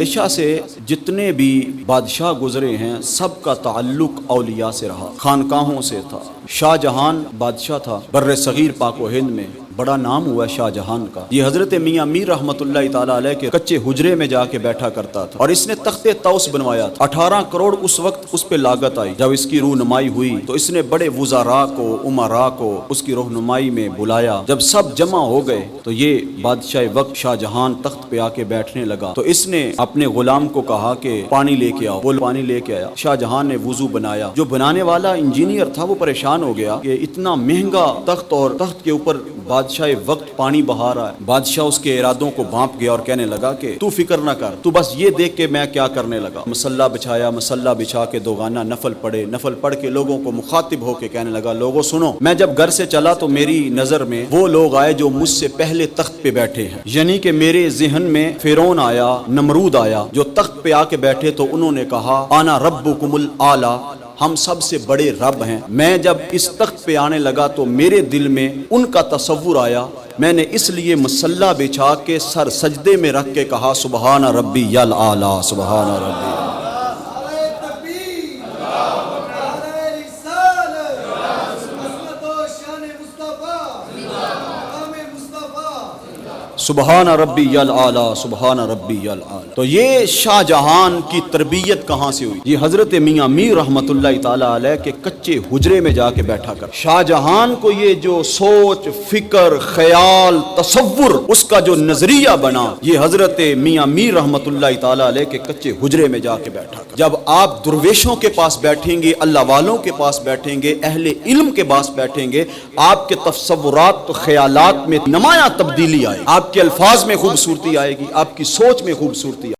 عشاء سے جتنے بھی بادشاہ گزرے ہیں سب کا تعلق اولیاء سے رہا، خانقاہوں سے تھا۔ شاہ جہان بادشاہ تھا بر صغیر پاک و ہند میں، بڑا نام ہوا شاہ جہان کا۔ یہ حضرت میاں میر رحمۃ اللہ تعالیٰ علیہ کے کچے حجرے میں جا کے بیٹھا کرتا تھا، اور اس نے تخت طوس بنوایا تھا۔ 18 کروڑ اس وقت اس پہ لاگت آئی۔ جب اس کی رونمائی ہوئی تو اس نے بڑے وزراء کو، امراء کو اس کی رہنمائی میں بلایا۔ جب سب جمع ہو گئے تو یہ بادشاہ وقت شاہ جہان تخت پہ آ کے بیٹھنے لگا، تو اس نے اپنے غلام کو کہا کہ پانی لے کے آؤ۔ وہ پانی لے کے آیا، شاہ جہان نے وضو بنایا۔ جو بنانے والا انجینئر تھا وہ پریشان ہو گیا کہ اتنا مہنگا تخت اور تخت کے اوپر بادشاہ وقت پانی بہا رہا ہے۔ بادشاہ اس کے ارادوں کو بھانپ گیا اور کہنے لگا کہ تو فکر نہ کر، تو بس یہ دیکھ کے میں کیا کرنے لگا۔ مصلہ بچھایا، مصلہ بچھا کے دوگانہ نفل پڑھے، نفل پڑھ کے لوگوں کو مخاطب ہو کے کہنے لگا، لوگوں سنو، میں جب گھر سے چلا تو میری نظر میں وہ لوگ آئے جو مجھ سے پہلے تخت پہ بیٹھے ہیں، یعنی کہ میرے ذہن میں فرعون آیا، نمرود آیا، جو تخت پہ آ کے بیٹھے تو انہوں نے کہا انا ربکم الاعلی، ہم سب سے بڑے رب ہیں۔ میں جب اس تخت پہ آنے لگا تو میرے دل میں ان کا تصور آیا، میں نے اس لیے مصلہ بچھا کے سر سجدے میں رکھ کے کہا سبحان ربی الاعلی، سبحان ربی۔ سبحان ربی الاعلی، سبحان ربی الاعلی۔ تو یہ شاہ جہان کی تربیت کہاں سے ہوئی؟ یہ حضرت میاں میر رحمۃ اللہ تعالیٰ علیہ کے کچے حجرے میں جا کے بیٹھا کر شاہ جہان کو یہ جو سوچ، فکر، خیال، تصور، اس کا جو نظریہ بنا، یہ حضرت میاں میر رحمۃ اللہ تعالیٰ علیہ کے کچے حجرے میں جا کے بیٹھا کر۔ جب آپ درویشوں کے پاس بیٹھیں گے، اللہ والوں کے پاس بیٹھیں گے، اہل علم کے پاس بیٹھیں گے، آپ کے تصورات، خیالات میں نمایاں تبدیلی آئے، آپ کے الفاظ میں خوبصورتی آئے گی، آپ کی سوچ میں خوبصورتی آئے گی۔